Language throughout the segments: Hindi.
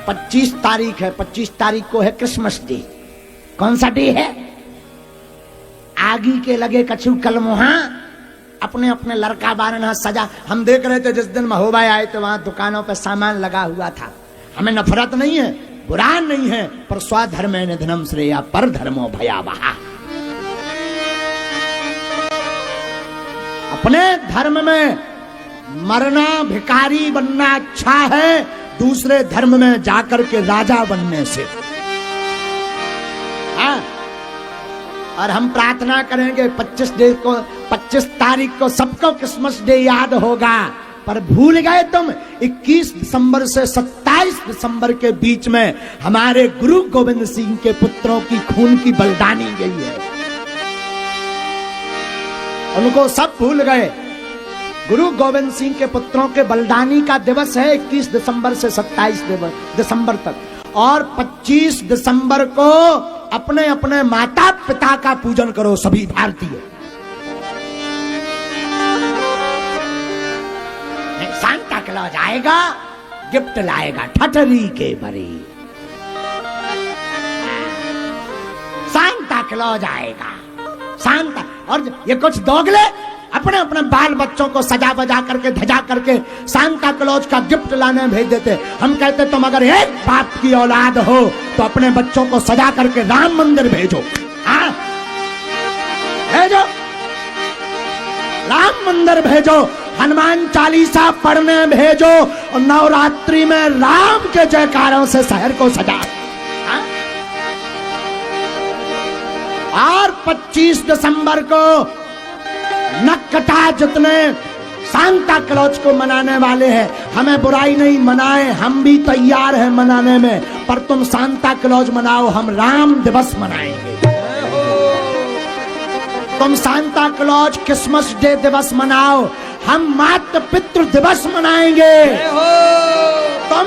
25 तारीख है, 25 तारीख को है क्रिसमस डे। कौन सा डे है? आगी के लगे कछु कलमुहा, अपने अपने लड़का बारना सजा। हम देख रहे थे जिस दिन महोबा आए थे वहां दुकानों पे सामान लगा हुआ था। हमें नफरत नहीं है, बुरा नहीं है, पर स्वाधर्मे निधनम श्रेया पर धर्मो भयावहा। अपने धर्म में मरना, भिखारी बनना अच्छा है, दूसरे धर्म में जाकर के राजा बनने से। हाँ? और हम प्रार्थना करेंगे 25 तारीख को सबको क्रिसमस डे याद होगा, पर भूल गए तुम 21 दिसंबर से 27 दिसंबर के बीच में हमारे गुरु गोविंद सिंह के पुत्रों की खून की बलिदानी गई है। उनको सब भूल गए। गुरु गोविंद सिंह के पुत्रों के बलिदानी का दिवस है 21 दिसंबर से 27 दिसंबर तक, और 25 दिसंबर को अपने अपने माता पिता का पूजन करो सभी भारतीय। सांता क्लॉज आएगा, गिफ्ट लाएगा ठठरी के बरी। सांता क्लॉज आएगा, सांता। और ये कुछ दोगले अपने अपने बाल बच्चों को सजा बजा करके धजा करके सांता क्लॉज का गिफ्ट लाने भेज देते। हम कहते तुम अगर एक बाप की औलाद हो तो अपने बच्चों को सजा करके राम मंदिर भेजो। हाँ, भेजो, राम मंदिर भेजो, हनुमान चालीसा पढ़ने भेजो, और नवरात्रि में राम के जयकारों से शहर को सजा। हाँ? और 25 दिसंबर को नक्कटा जितने सांता क्लॉज को मनाने वाले हैं, हमें बुराई नहीं, मनाए, हम भी तैयार हैं मनाने में, पर तुम सांता क्लॉज मनाओ, हम राम दिवस मनाएंगे। तुम सांता क्लॉज क्रिसमस डे दिवस मनाओ, हम मातृ पितृ दिवस मनाएंगे। तुम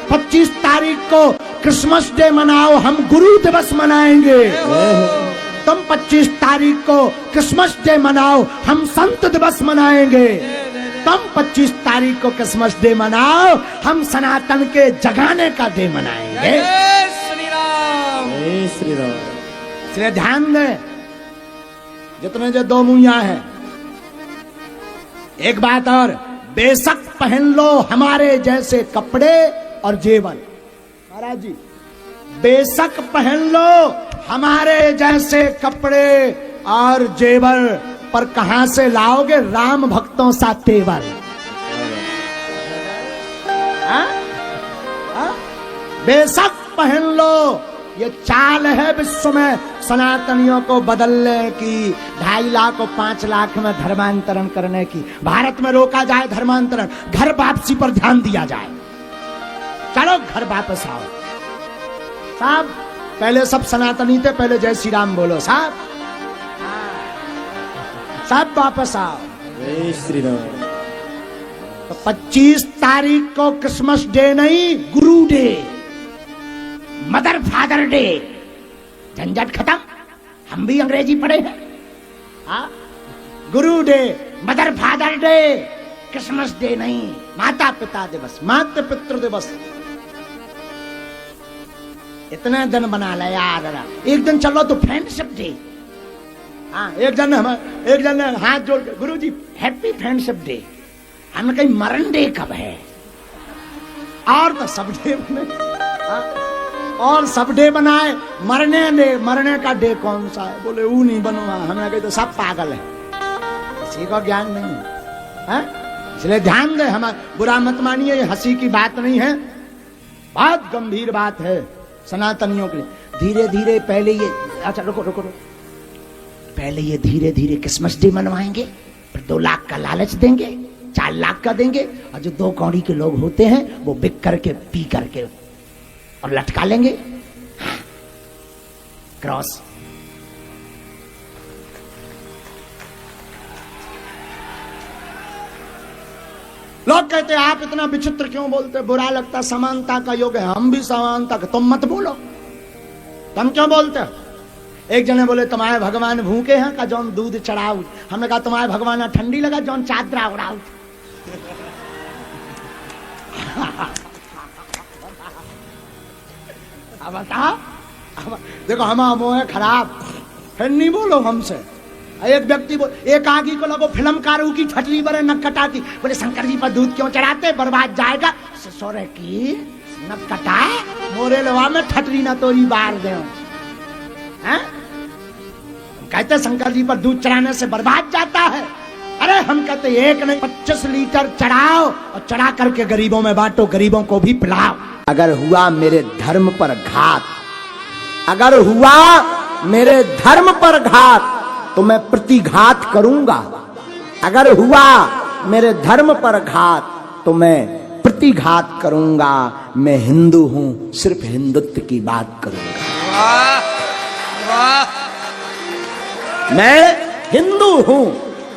25 तारीख को क्रिसमस डे मनाओ, हम गुरु दिवस मनाएंगे। तुम 25 तारीख को क्रिसमस डे मनाओ, हम संत दिवस मनाएंगे। तुम 25 तारीख को क्रिसमस डे मनाओ, हम सनातन के जगाने का डे मनाएंगे। श्री राम, श्री राम। इसलिए ध्यान दें, जितने जो दो मुइया हैं, एक बात और, बेशक पहन लो हमारे जैसे कपड़े और जेवर। महाराज जी, बेशक पहन लो हमारे जैसे कपड़े और जेवर, पर कहां से लाओगे राम भक्तों सा तेवर? बेशक पहन लो, ये चाल है विश्व में सनातनियों को बदलने की, 2.5 लाख और 5 लाख में धर्मांतरण करने की। भारत में रोका जाए धर्मांतरण, घर वापसी पर ध्यान दिया जाए। चलो घर वापस आओ साहब, पहले सब सनातनी थे, पहले जय श्री राम बोलो साहब, सब वापस आओ। जय श्री राम। तो 25 तारीख को क्रिसमस डे नहीं, गुरु डे, मदर फादर डे। झंझट खत्म, हम भी अंग्रेजी पढ़े हैं। गुरु day, mother father day, Christmas day नहीं, माता पिता दिवस, मातृ पितृ दिवस। इतने दिन बना ले यार। एक दिन चलो तो फ्रेंडशिप डे। हाँ, एक जन हाथ जोड़ के, गुरु जी हैप्पी फ्रेंडशिप डे। हमने कही मरण डे कब है? और तो सब डे बने, और सब डे बनाए, मरने डे, मरने का डे कौन सा है? बोले वो नहीं बनवा। हमने कही तो सब पागल है, किसी को ज्ञान नहीं है। इसलिए ध्यान दे, हमारा बुरा मत मानिए, ये हंसी की बात नहीं है, बहुत गंभीर बात है सनातनियों के लिए। धीरे धीरे पहले ये, अच्छा रुको रुको रुको, पहले ये धीरे धीरे क्रिसमस डे मनवाएंगे, फिर 2 लाख का लालच देंगे, 4 लाख का देंगे, और जो 2 कौड़ी के लोग होते हैं वो बिक करके पी करके और लटका लेंगे। हाँ, क्रॉस। लोग कहते हैं आप इतना विचित्र क्यों बोलते, बुरा लगता, समानता का योग है। हम भी समानता का, तुम मत बोलो, तुम क्यों बोलते हो? एक जने बोले तुम्हारे भगवान भूखे हैं का जौन दूध चढ़ाऊ। हमने कहा तुम्हारे भगवान ठंडी लगा जौन चादरा उड़ाऊ। अब बता, देखो हम मोह खराब, फिर नहीं बोलो हमसे। एक व्यक्ति एक आगी को लगो फिल्मकारों की छटरी बड़े नक कटाती, बोले शंकर जी पर दूध क्यों चढ़ाते, बर्बाद जाएगा। ससुरे की नक कटाए, मोरे लवा में छटरी ना तोरी बार दे। कहते शंकर जी पर दूध चढ़ाने से बर्बाद जाता है। अरे हम कहते एक नहीं 25 लीटर चढ़ाओ और चढ़ा करके गरीबों में बांटो, गरीबों को भी पिलाओ। अगर हुआ मेरे धर्म पर घात, अगर हुआ मेरे धर्म पर घात तो मैं प्रतिघात करूंगा। अगर हुआ मेरे धर्म पर घात तो मैं प्रतिघात करूंगा। मैं हिंदू हूं, सिर्फ हिंदुत्व की बात करूंगा। मैं हिंदू हूं,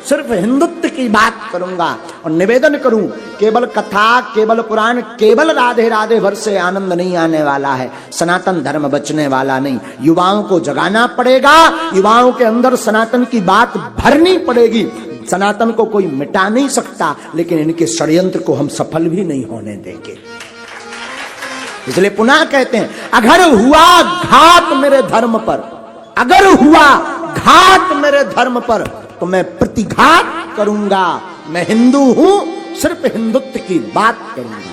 सिर्फ हिंदुत्व की बात करूंगा। और निवेदन करूं, केवल कथा, केवल पुराण, केवल राधे राधे भर से आनंद नहीं आने वाला है। सनातन धर्म बचने वाला नहीं। युवाओं को जगाना पड़ेगा, युवाओं के अंदर सनातन की बात भरनी पड़ेगी। सनातन को कोई मिटा नहीं सकता, लेकिन इनके षड्यंत्र को हम सफल भी नहीं होने देंगे। इसलिए पुनः कहते हैं, अगर हुआ घात मेरे धर्म पर, अगर हुआ घात मेरे धर्म पर तो मैं प्रतिघात करूंगा। मैं हिंदू हूं, सिर्फ हिंदुत्व की बात करूंगा।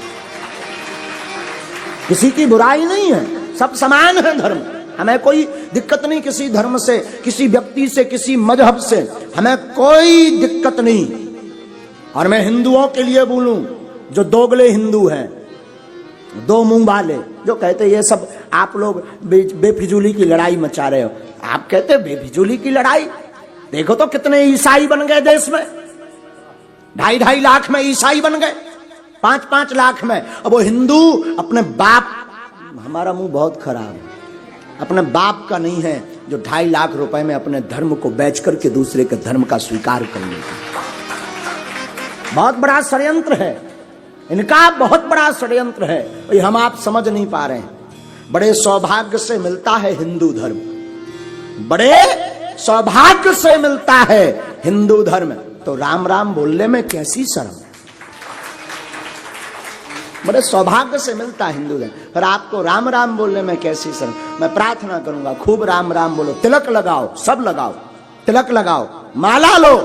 किसी की बुराई नहीं है, सब समान है धर्म। हमें कोई दिक्कत नहीं किसी धर्म से, किसी व्यक्ति से, किसी मजहब से, हमें कोई दिक्कत नहीं। और मैं हिंदुओं के लिए बोलूं जो दोगले हिंदू हैं, दो मुंह वाले, जो कहते ये सब आप लोग बेफिजूली की लड़ाई मचा रहे हो। आप कहते बेफिजूली की लड़ाई, देखो तो कितने ईसाई बन गए देश में। 2.5 लाख में ईसाई बन गए, 5-5 लाख में। अब वो हिंदू अपने बाप, हमारा मुंह बहुत खराब है, अपने बाप का नहीं है जो 2.5 लाख रुपए में अपने धर्म को बेच करके दूसरे के धर्म का स्वीकार कर लेगा। बहुत बड़ा षड्यंत्र है इनका, बहुत बड़ा षड्यंत्र है। ये हम आप समझ नहीं पा रहे हैं। बड़े सौभाग्य से मिलता है हिंदू धर्म, बड़े सौभाग्य से मिलता है हिंदू धर्म। तो राम राम बोलने में कैसी शर्म, बड़े सौभाग्य से मिलता है हिंदू धर्म, पर आपको राम राम बोलने में कैसी शर्म। मैं प्रार्थना करूंगा खूब राम राम बोलो, तिलक लगाओ, सब लगाओ, तिलक लगाओ, माला लो,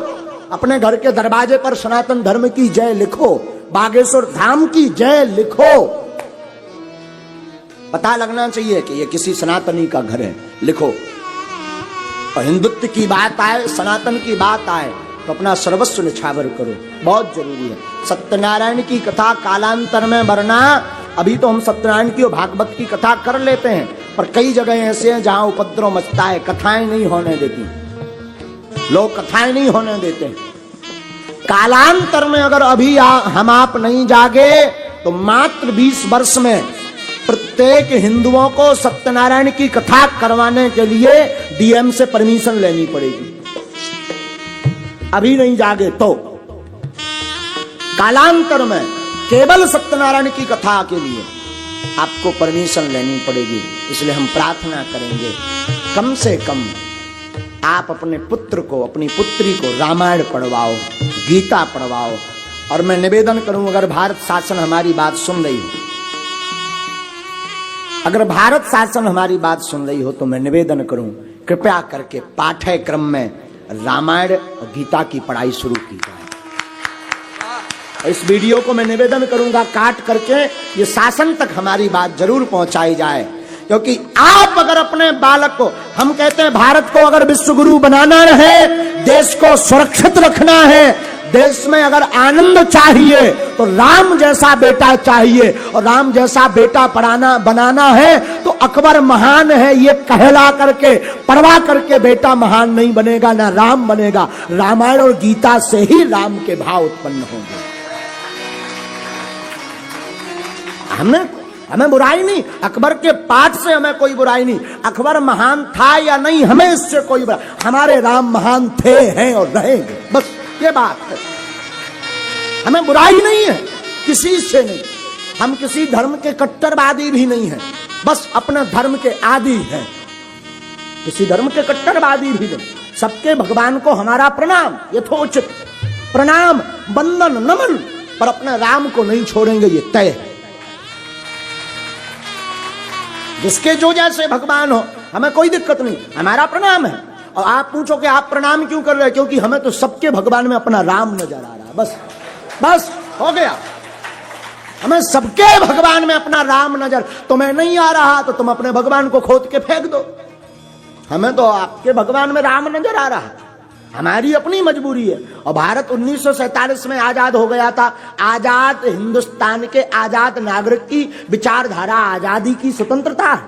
अपने घर के दरवाजे पर सनातन धर्म की जय लिखो, बागेश्वर धाम की जय लिखो। पता लगना चाहिए कि ये किसी सनातनी का घर है, लिखो। और हिंदुत्व की बात आए, सनातन की बात आए तो अपना सर्वस्व निछावर करो, बहुत जरूरी है। सत्यनारायण की कथा कालांतर में वरना, अभी तो हम सत्यनारायण की और भागवत की कथा कर लेते हैं, पर कई जगह ऐसे हैं जहां उपद्रव मचता है, कथाएं नहीं होने देती, लोग कथाएं नहीं होने देते। कालांतर में अगर अभी हम आप नहीं जागे तो मात्र 20 वर्ष में प्रत्येक हिंदुओं को सत्यनारायण की कथा करवाने के लिए डीएम से परमिशन लेनी पड़ेगी। अभी नहीं जागे तो कालांतर में केवल सत्यनारायण की कथा के लिए आपको परमिशन लेनी पड़ेगी। इसलिए हम प्रार्थना करेंगे कम से कम आप अपने पुत्र को, अपनी पुत्री को रामायण पढ़वाओ, गीता पढ़वाओ। और मैं निवेदन करूं, अगर भारत शासन हमारी बात सुन रही हो, अगर भारत शासन हमारी बात सुन रही हो तो मैं निवेदन करूं, कृपया करके पाठ्यक्रम में रामायण और गीता की पढ़ाई शुरू की जाए। इस वीडियो को मैं निवेदन करूंगा काट करके ये शासन तक हमारी बात जरूर पहुंचाई जाए, क्योंकि आप अगर अपने बालक को, हम कहते हैं भारत को अगर विश्व गुरु बनाना है, देश को सुरक्षित रखना है, देश में अगर आनंद चाहिए तो राम जैसा बेटा चाहिए, और राम जैसा बेटा बनाना है तो अकबर महान है ये कहला करके, परवाह करके बेटा महान नहीं बनेगा, ना राम बनेगा। रामायण और गीता से ही राम के भाव उत्पन्न होंगे। हमें बुराई नहीं, अकबर के पाठ से हमें कोई बुराई नहीं, अकबर महान था या नहीं हमें इससे कोई बुराई, हमारे राम महान थे, हैं और रहेंगे, बस ये बात है। हमें बुराई नहीं है किसी से नहीं, हम किसी धर्म के कट्टरवादी भी नहीं हैं, बस अपने धर्म के आदी हैं, किसी धर्म के कट्टरवादी भी नहीं। सबके भगवान को हमारा प्रणाम, यथोचित प्रणाम, वंदन, नमन, पर अपने राम को नहीं छोड़ेंगे, ये तय है। जिसके जो जैसे भगवान हो, हमें कोई दिक्कत नहीं, हमारा प्रणाम है। और आप पूछो कि आप प्रणाम क्यों कर रहे हैं, क्योंकि हमें तो सबके भगवान में अपना राम नजर आ रहा है। बस बस हो गया, हमें सबके भगवान में अपना राम नजर, तुम्हें नहीं आ रहा तो तुम अपने भगवान को खोद के फेंक दो, हमें तो आपके भगवान में राम नजर आ रहा है, हमारी अपनी मजबूरी है। और भारत 1947 में आजाद हो गया था। आजाद हिंदुस्तान के आजाद नागरिक की विचारधारा आजादी की स्वतंत्रता है।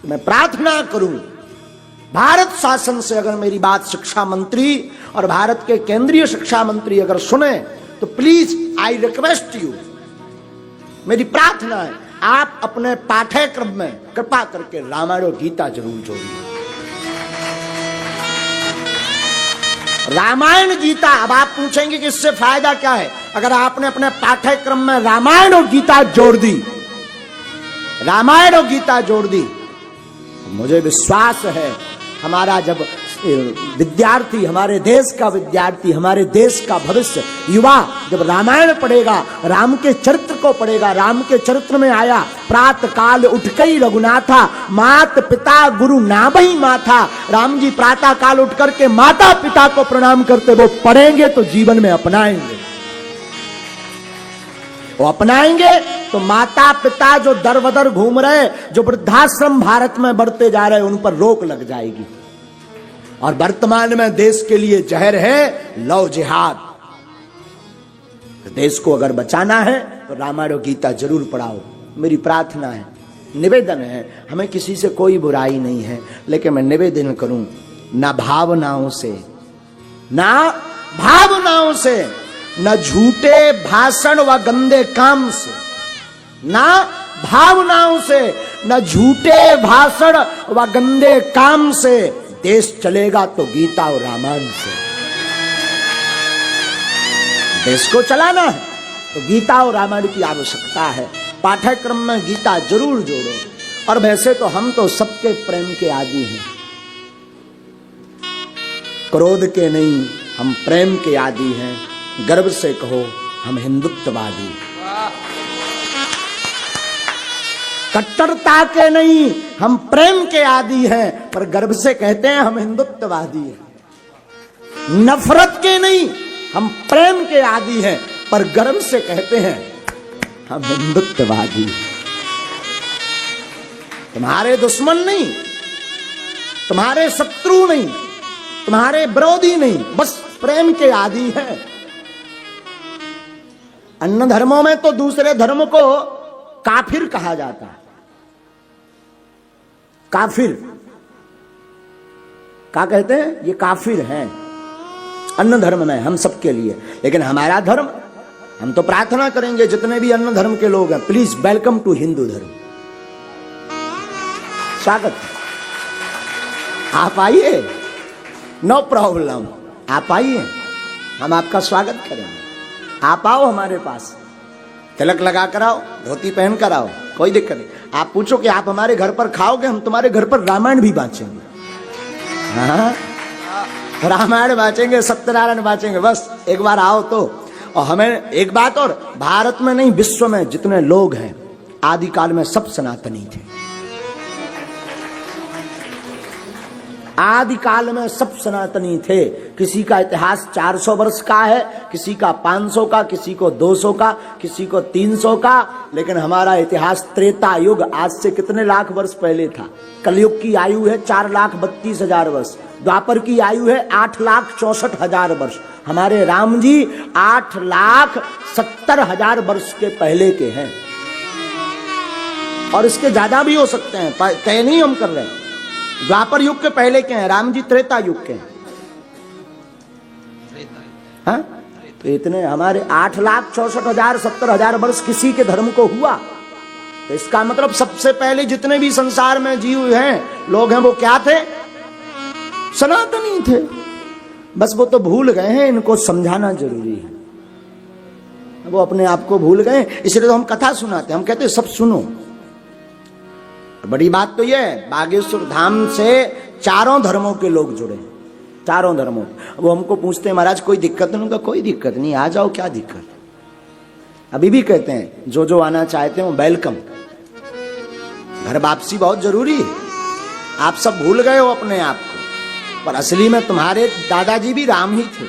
तो मैं प्रार्थना करूं भारत शासन से, अगर मेरी बात शिक्षा मंत्री और भारत के केंद्रीय शिक्षा मंत्री अगर सुने तो प्लीज आई रिक्वेस्ट यू, मेरी प्रार्थना है आप अपने पाठ्यक्रम में कृपा करके रामायण और गीता जरूर जोड़िए। रामायण गीता, अब आप पूछेंगे कि इससे फायदा क्या है। अगर आपने अपने पाठ्यक्रम में रामायण और गीता जोड़ दी, रामायण और गीता जोड़ दी, तो मुझे विश्वास है हमारा जब विद्यार्थी, हमारे देश का विद्यार्थी, हमारे देश का भविष्य युवा जब रामायण पढ़ेगा, राम के चरित्र को पढ़ेगा, राम के चरित्र में आया प्रात काल उठ कई रघुनाथा, मात पिता गुरु नाभई माथा। राम जी प्रातः काल उठ करके माता पिता को प्रणाम करते वो पढ़ेंगे तो जीवन में अपनाएंगे, वो अपनाएंगे तो माता पिता जो दर बदर घूम रहे, जो वृद्धाश्रम भारत में बढ़ते जा रहे, उन पर रोक लग जाएगी। और वर्तमान में देश के लिए जहर है लव जिहाद। देश को अगर बचाना है तो रामायण और गीता जरूर पढ़ाओ, मेरी प्रार्थना है, निवेदन है। हमें किसी से कोई बुराई नहीं है, लेकिन मैं निवेदन करूं ना भावनाओं से, ना भावनाओं से, न झूठे भाषण व गंदे काम से, ना भावनाओं से, न झूठे भाषण व गंदे काम से देश चलेगा तो गीता और रामायण से। देश को चलाना है तो गीता और रामायण की आवश्यकता है। पाठ्यक्रम में गीता जरूर जोड़ो। और वैसे तो हम तो सबके प्रेम के आदी हैं, क्रोध के नहीं, हम प्रेम के आदी हैं। गर्व से कहो हम हिंदुत्ववादी, कट्टरता के नहीं, हम प्रेम के आदी हैं, पर गर्व से कहते हैं हम हिंदुत्ववादी हैं। नफरत के नहीं, हम प्रेम के आदी हैं, पर गर्व से कहते हैं हम हिंदुत्ववादी हैं। तुम्हारे दुश्मन नहीं, तुम्हारे शत्रु नहीं, तुम्हारे विरोधी नहीं, बस प्रेम के आदी हैं। अन्य धर्मों में तो दूसरे धर्म को काफिर कहा जाता है। काफिर क्या कहते हैं? ये काफिर हैं अन्य धर्म में, हम सबके लिए। लेकिन हमारा धर्म, हम तो प्रार्थना करेंगे जितने भी अन्य धर्म के लोग हैं, प्लीज वेलकम टू हिंदू धर्म, स्वागत, आप आइए, नो प्रॉब्लम, आप आइए, हम आपका स्वागत करेंगे। आप आओ हमारे पास, तिलक लगा कर आओ, धोती पहन कर आओ, कोई दिक्कत नहीं। आप पूछो कि आप हमारे घर पर खाओगे, हम तुम्हारे घर पर रामायण भी बांचेंगे। हाँ, रामायण बांचेंगे, सत्यनारायण बांचेंगे, बस एक बार आओ तो। और हमें एक बात और, भारत में नहीं विश्व में जितने लोग हैं आदिकाल में सब सनातनी थे। आदिकाल में सब सनातनी थे। किसी का इतिहास 400 वर्ष का है, किसी का 500 का, किसी को 200 का, किसी को 300 का, लेकिन हमारा इतिहास त्रेता युग, आज से कितने लाख वर्ष पहले था। कलयुग की आयु है 4,32,000 वर्ष, द्वापर की आयु है 8,64,000 वर्ष, हमारे राम जी 8,70,000 वर्ष के पहले के हैं। और इसके ज्यादा भी हो सकते हैं, तय नहीं हम कर रहे हैं। द्वापर युग के पहले के हैं, राम जी त्रेता युग के हैं। हाँ? तो इतने हमारे 8,64,000 70,000 वर्ष किसी के धर्म को हुआ, तो इसका मतलब सबसे पहले जितने भी संसार में जीव हैं लोग हैं वो क्या थे? सनातनी थे। बस वो तो भूल गए हैं, इनको समझाना जरूरी है। वो अपने आप को भूल गए, इसलिए तो हम कथा सुनाते हैं, हम कहते हैं सब सुनो। बड़ी बात तो यह है, बागेश्वर धाम से चारों धर्मों के लोग जुड़े, चारों धर्मों। वो हमको पूछते हैं महाराज कोई दिक्कत नहीं? उनका कोई दिक्कत नहीं, आ जाओ, क्या दिक्कत। अभी भी कहते हैं जो जो आना चाहते हो वेलकम, घर वापसी बहुत जरूरी है। आप सब भूल गए हो अपने आप को, पर असली में तुम्हारे दादाजी भी राम ही थे।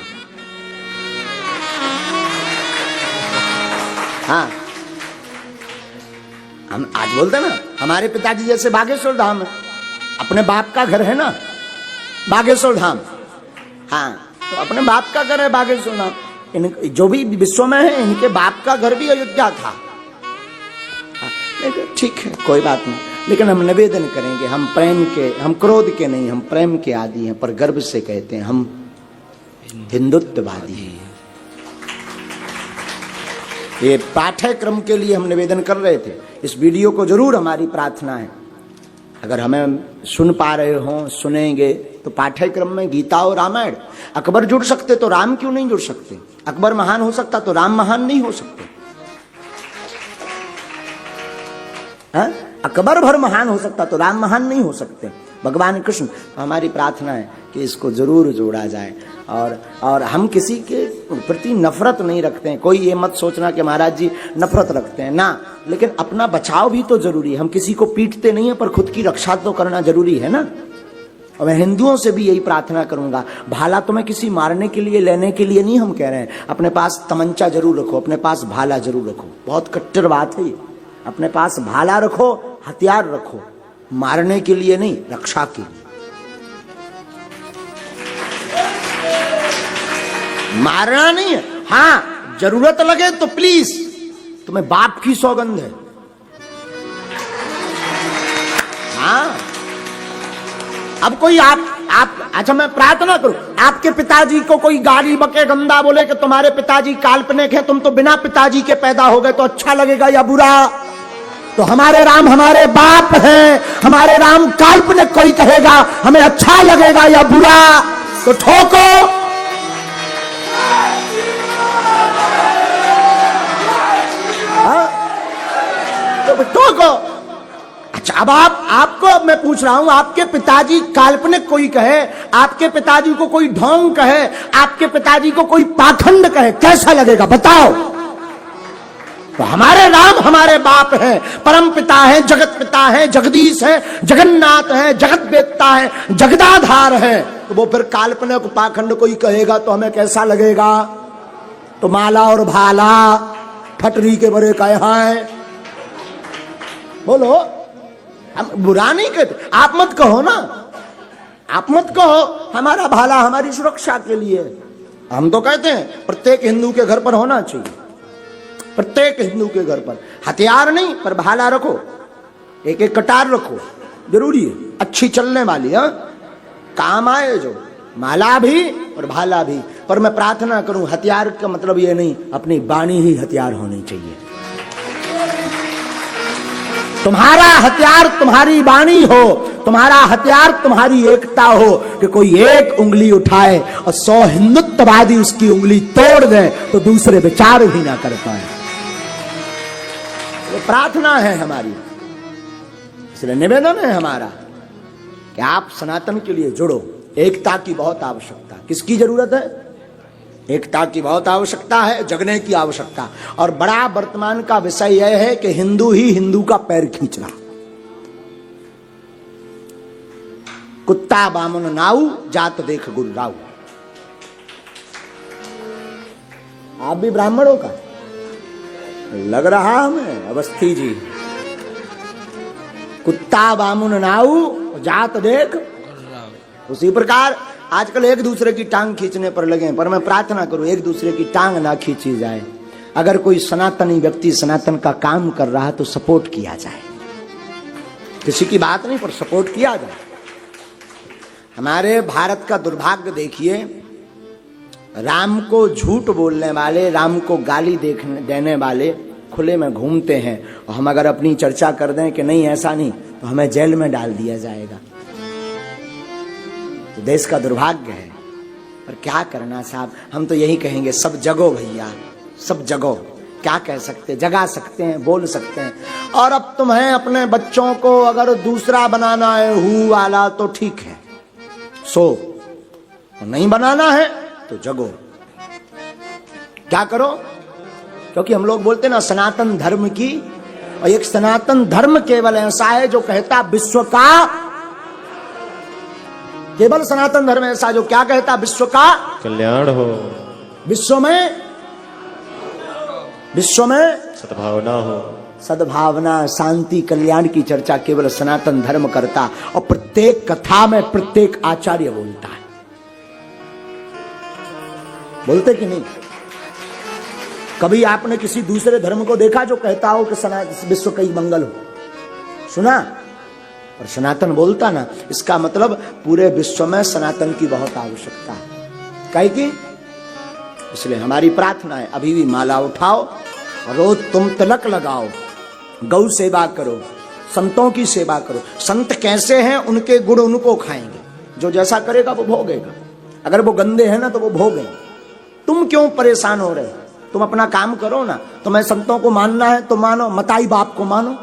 हाँ, हम आज बोलते ना, हमारे पिताजी जैसे बागेश्वर धाम है, अपने बाप का घर है ना बागेश्वर धाम। हाँ, तो अपने बाप का घर है बागेश्वर धाम। जो भी विश्व में है, इनके बाप का घर भी अयोध्या था। लेकिन ठीक है, कोई बात नहीं, लेकिन हम निवेदन करेंगे, हम प्रेम के, हम क्रोध के नहीं, हम प्रेम के आदि हैं, पर गर्व से कहते हैं हम हिंदुत्ववादी हैं। ये पाठ्यक्रम के लिए हम निवेदन कर रहे थे। इस वीडियो को जरूर, हमारी प्रार्थना है, अगर हमें सुन पा रहे हो, सुनेंगे, तो पाठ्यक्रम में गीता और रामायण, अकबर जुड़ सकते तो राम क्यों नहीं जुड़ सकते? अकबर महान हो सकता तो राम महान नहीं हो सकते? हाँ? अकबर भर महान हो सकता तो राम महान नहीं हो सकते? भगवान कृष्ण। तो हमारी प्रार्थना है कि इसको जरूर जोड़ा जाए। और हम किसी के प्रति नफरत नहीं रखते हैं। कोई ये मत सोचना कि महाराज जी नफरत रखते हैं ना, लेकिन अपना बचाव भी तो जरूरी है। हम किसी को पीटते नहीं है, पर खुद की रक्षा तो करना जरूरी है ना। और मैं हिंदुओं से भी यही प्रार्थना करूंगा, भाला तो मैं किसी मारने के लिए, लेने के लिए नहीं हम कह रहे हैं। अपने पास तमंचा जरूर रखो, अपने पास भाला जरूर रखो। बहुत कट्टर बात है ये। अपने पास भाला रखो, हथियार रखो, मारने के लिए नहीं, रक्षा के लिए। मारना नहीं है। हाँ, जरूरत लगे तो प्लीज, तुम्हें बाप की सौगंध है। हाँ, अब कोई आप अच्छा, मैं प्रार्थना करूं, आपके पिताजी को कोई गाली बके, गंदा बोले कि तुम्हारे पिताजी काल्पनिक है, तुम तो बिना पिताजी के पैदा हो गए, तो अच्छा लगेगा या बुरा? तो हमारे राम हमारे बाप हैं, हमारे राम काल्पनिक कोई कहेगा, हमें अच्छा लगेगा या बुरा? तो ठोको। तो ठोको। अच्छा, अब आपको मैं पूछ रहा हूं, आपके पिताजी काल्पनिक कोई कहे, आपके पिताजी को कोई ढोंग कहे, आपके पिताजी को कोई पाखंड कहे, कैसा लगेगा बताओ? तो हमारे राम हमारे बाप हैं, परम पिता हैं, जगत पिता हैं, जगदीश हैं, जगन्नाथ हैं, जगत वेत्ता हैं, जगदाधार हैं। तो वो फिर काल्पनिक पाखंड कोई कहेगा तो हमें कैसा लगेगा? तो माला और भाला फटरी के बड़े कहे हैं, बोलो। हम बुरा नहीं कहते, आप मत कहो ना, आप मत कहो, हमारा भाला हमारी सुरक्षा के लिए। हम तो कहते हैं प्रत्येक हिंदू के घर पर होना चाहिए, प्रत्येक हिंदू के घर पर हथियार नहीं पर भाला रखो, एक एक कटार रखो, जरूरी है, अच्छी चलने वाली, हाँ, काम आए जो, माला भी और भाला भी। पर मैं प्रार्थना करूं, हथियार का मतलब ये नहीं, अपनी वाणी ही हथियार होनी चाहिए। तुम्हारा हथियार तुम्हारी वाणी हो, तुम्हारा हथियार तुम्हारी एकता हो, कि कोई एक उंगली उठाए और 100 हिंदुत्ववादी उसकी उंगली तोड़ दे तो दूसरे विचार भी ना कर पाए। तो प्रार्थना है हमारी, इसलिए निवेदन है हमारा कि आप सनातन के लिए जुड़ो। एकता की बहुत आवश्यकता, किसकी जरूरत है? एकता की बहुत आवश्यकता है, जगने की आवश्यकता। और बड़ा वर्तमान का विषय यह है कि हिंदू ही हिंदू का पैर खींच रहा। कुत्ता बामन नाऊ, जात देख गुर्राऊ। आप भी ब्राह्मणों का लग रहा हमें, अवस्थी जी। कुत्ता बामुन नाऊ, जात देख। उसी प्रकार आजकल एक दूसरे की टांग खींचने पर लगे, पर मैं प्रार्थना करूं एक दूसरे की टांग ना खींची जाए। अगर कोई सनातनी व्यक्ति सनातन का काम कर रहा है तो सपोर्ट किया जाए, किसी की बात नहीं पर सपोर्ट किया जाए। हमारे भारत का दुर्भाग्य देखिए, राम को झूठ बोलने वाले, राम को गाली देने वाले खुले में घूमते हैं, और हम अगर अपनी चर्चा कर दें कि नहीं ऐसा नहीं, तो हमें जेल में डाल दिया जाएगा। तो देश का दुर्भाग्य है, पर क्या करना साहब, हम तो यही कहेंगे, सब जगो भैया, सब जगो। क्या कह सकते, जगा सकते हैं, बोल सकते हैं। और अब तुम्हें अपने बच्चों को अगर दूसरा बनाना है हु वाला तो ठीक है, सो नहीं बनाना है तो जगो। क्या करो? क्योंकि हम लोग बोलते ना सनातन धर्म की और एक सनातन धर्म केवल ऐसा है जो कहता विश्व का, केवल सनातन धर्म ऐसा जो क्या कहता, विश्व का कल्याण हो, विश्व में सद्भावना हो। सद्भावना, शांति, कल्याण की चर्चा केवल सनातन धर्म करता और प्रत्येक कथा में प्रत्येक आचार्य बोलता है। बोलते कि नहीं? कभी आपने किसी दूसरे धर्म को देखा जो कहता हो कि विश्व का मंगल हो? सुना? और सनातन बोलता ना, इसका मतलब पूरे विश्व में सनातन की बहुत आवश्यकता है। काहे की? इसलिए हमारी प्रार्थना है, अभी भी माला उठाओ, रोज तुम तिलक लगाओ, गौ सेवा करो, संतों की सेवा करो। संत कैसे हैं उनके गुण उनको खाएंगे, जो जैसा करेगा वो भोगेगा। अगर वो गंदे हैं ना तो वो भोगेंगे। तुम क्यों परेशान हो रहे? तुम अपना काम करो ना। तुम्हें संतों को मानना है तो मानो, मताई बाप को मानो।